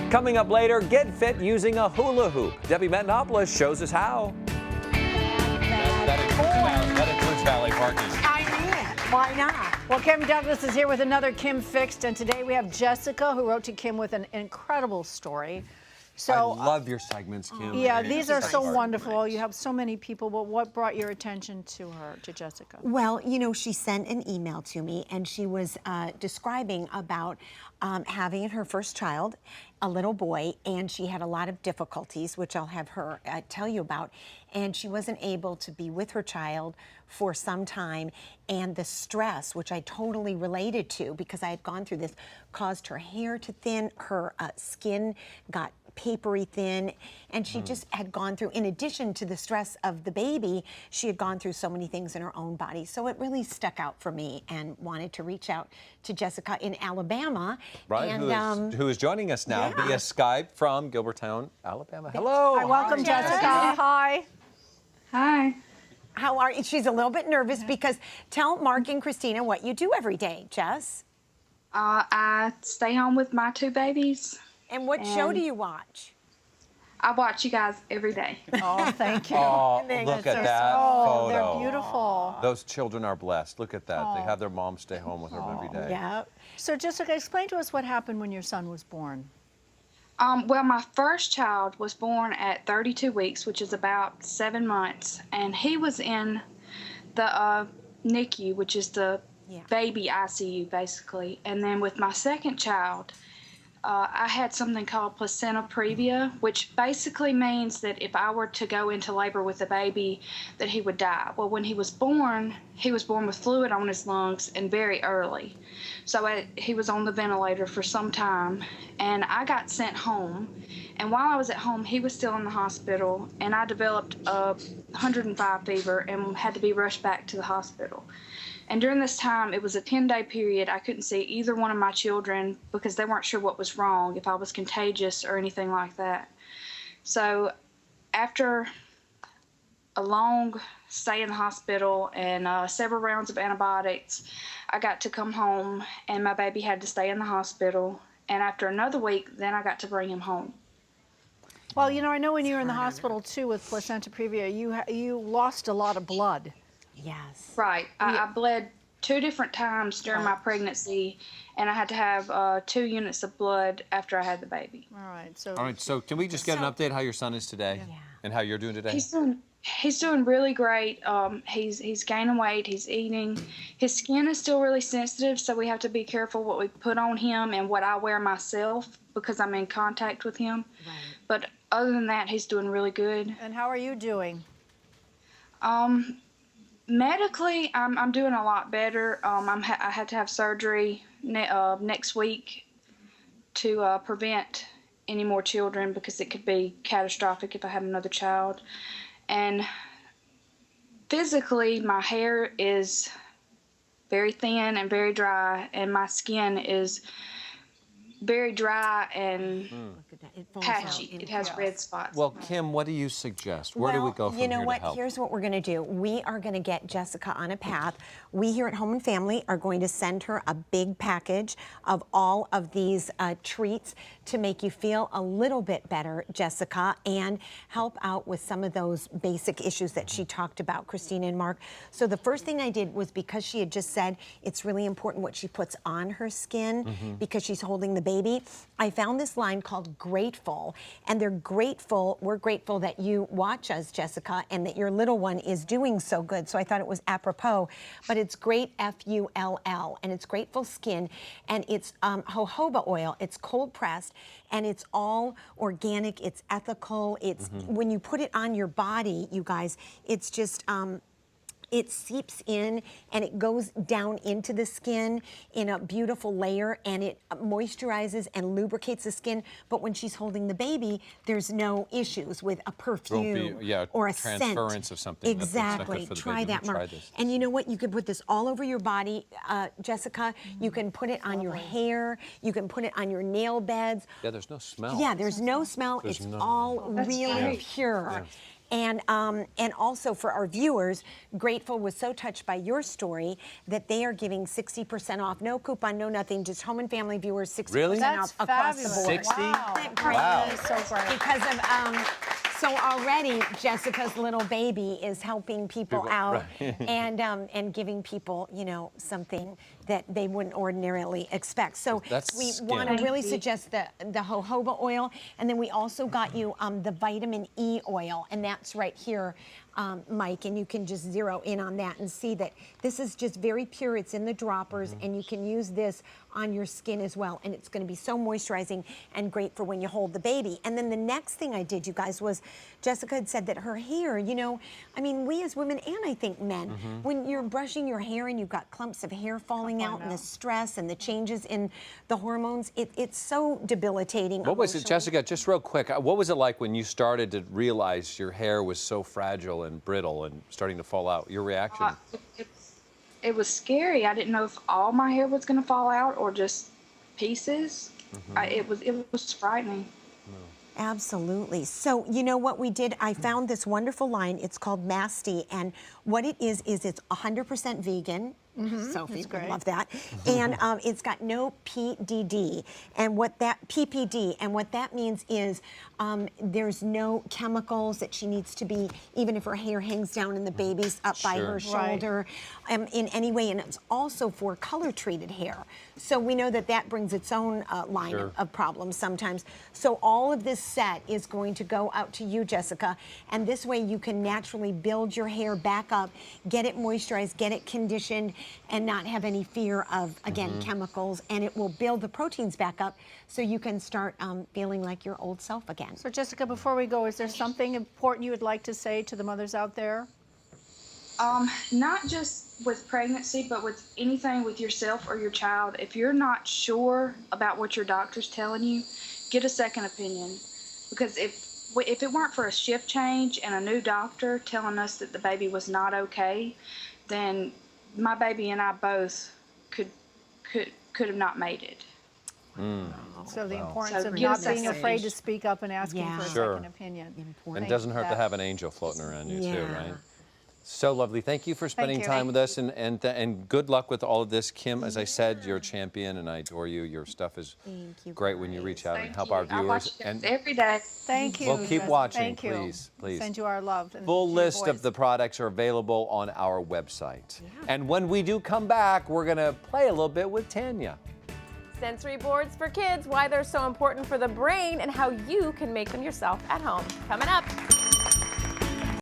Coming up later, get fit using a hula hoop. Debbie Metanopoulos shows us how. That includes valet parking. I mean, why not? Well, Kim Douglas is here with another Kim Fixed, and today we have Jessica, who wrote to Kim with an incredible story. So, I love your segments, Kim. yeah, these are so wonderful. You have so many people, but what brought your attention to her, to Jessica? Well, you know, she sent an email to me, and she was describing about having her first child, a little boy, and she had a lot of difficulties, which I'll have her tell you about. And she wasn't able to be with her child for some time, and the stress, which I totally related to because I had gone through this, caused her hair to thin, her skin got papery thin, and she just had gone through, in addition to the stress of the baby, she had gone through so many things in her own body. So it really stuck out for me, and wanted to reach out to Jessica in Alabama. Right, and, who is joining us now via Skype from Gilbertown, Alabama. Hello. Hi, welcome, Jessica. Hi. Hi. how are you? She's a little bit nervous because tell Mark and Christina what you do every day, Jess. I stay home with my two babies. And what show do you watch? I watch you guys every day. Oh, thank you. Oh, look at that Oh, photo. they're beautiful. Those children are blessed. Look at that. They have their mom stay home with them every day. Yeah. So, Jessica, explain to us what happened when your son was born. Well, my first child was born at 32 weeks, which is about 7 months, and he was in the NICU, which is the baby ICU, basically. And then with my second child, I had something called placenta previa, which basically means that if I were to go into labor with the baby, that he would die. Well, when he was born with fluid on his lungs and very early. So he was on the ventilator for some time, and I got sent home. And while I was at home, he was still in the hospital, and I developed a 105 fever and had to be rushed back to the hospital. And during this time, it was a 10-day period. I couldn't see either one of my children because they weren't sure what was wrong, if I was contagious or anything like that. So after a long stay in the hospital and several rounds of antibiotics, I got to come home, and my baby had to stay in the hospital. And after another week, then I got to bring him home. Well, you know, I know when you were in the hospital, too, with placenta previa, you lost a lot of blood. Yes. Right. I bled 2 different times during my pregnancy, and I had to have 2 units of blood after I had the baby. All right. So can we just get an update how your son is today and how you're doing today? He's doing really great. He's gaining weight. He's eating. His skin is still really sensitive, so we have to be careful what we put on him and what I wear myself because I'm in contact with him. Right. But other than that, he's doing really good. And how are you doing? Medically, I'm doing a lot better. I had to have surgery next week to prevent any more children because it could be catastrophic if I had another child. And physically, my hair is very thin and very dry, and my skin is very dry and patchy. It has red spots. Well, Kim, what do you suggest? Where do we go from here you know to what? help? Here's what we're going to do. We are going to get Jessica on a path. We here at Home and Family are going to send her a big package of all of these treats to make you feel a little bit better, Jessica, and help out with some of those basic issues that she talked about, Christina and Mark. So the first thing I did was, because she had just said it's really important what she puts on her skin because she's holding the baby, I found this line called Greatfull, and they're grateful. We're grateful that you watch us, Jessica, and that your little one is doing so good. So I thought it was apropos, but it's great, F-U-L-L, and it's Greatfull Skin, and it's jojoba oil. It's cold pressed, and it's all organic. It's ethical. It's when you put it on your body, you guys, it's just it seeps in and it goes down into the skin in a beautiful layer, and it moisturizes and lubricates the skin. But when she's holding the baby, there's no issues with a perfume or a transference scent. of something. Exactly. Try that, Mark. And you know what? You can put this all over your body, Jessica. You can put it on your hair. You can put it on your nail beds. Yeah, there's no smell. Yeah, there's no smell. It's all really pure. And also for our viewers, Greatfull was so touched by your story that they are giving 60% off. No coupon, no nothing, just home and family viewers 60% Really? off across the board. 60? Wow. Wow. That is so great. Because of so already Jessica's little baby is helping people out and giving people, you know, something that they wouldn't ordinarily expect. So That's we skin. want to really suggest the jojoba oil, and then we also got you the vitamin E oil, and that's right here, Mike, and you can just zero in on that and see that this is just very pure. It's in the droppers, and you can use this on your skin as well, and it's going to be so moisturizing and great for when you hold the baby. And then the next thing I did, you guys, was Jessica had said that her hair, you know, I mean, we as women and I think men, when you're brushing your hair and you've got clumps of hair falling out and the stress and the changes in the hormones, it's so debilitating. What was it, emotionally. Jessica, just real quick, what was it like when you started to realize your hair was so fragile and brittle and starting to fall out? Your reaction? It was scary. I didn't know if all my hair was going to fall out or just pieces. It was frightening. Absolutely. So you know what we did? I found this wonderful line. It's called Masty, and what it is it's 100% vegan. Sophie would love that. And it's got no PDD, and what that PPD, and what that means is there's no chemicals that she needs to be, even if her hair hangs down and the baby's up by her shoulder, in any way. And it's also for color treated hair. So we know that that brings its own line of problems sometimes. So all of this set is going to go out to you, Jessica, and this way you can naturally build your hair back up, get it moisturized, get it conditioned, and not have any fear of, again, chemicals, and it will build the proteins back up so you can start feeling like your old self again. So Jessica, before we go, is there something important you would like to say to the mothers out there? Not just with pregnancy, but with anything with yourself or your child. If you're not sure about what your doctor's telling you, get a second opinion. Because if it weren't for a shift change and a new doctor telling us that the baby was not okay, then my baby and I both could have not made it. So the importance So of give not us being a afraid to second. speak up and asking for a Sure. second opinion. And it doesn't hurt to have an angel floating around you too, right? Yeah. So lovely. Thank you for spending you. time with us, and good luck with all of this. Kim, as I said, you're a champion, and I adore you. Your stuff is great when you reach out and help our I watch viewers. you And every day. Thank you. well, keep Jessica. watching, Thank you. please, please. Send you our love. And Full your list of voice. the products are available on our website. And when we do come back, we're going to play a little bit with Tanya. Sensory boards for kids, why they're so important for the brain, and how you can make them yourself at home. Coming up.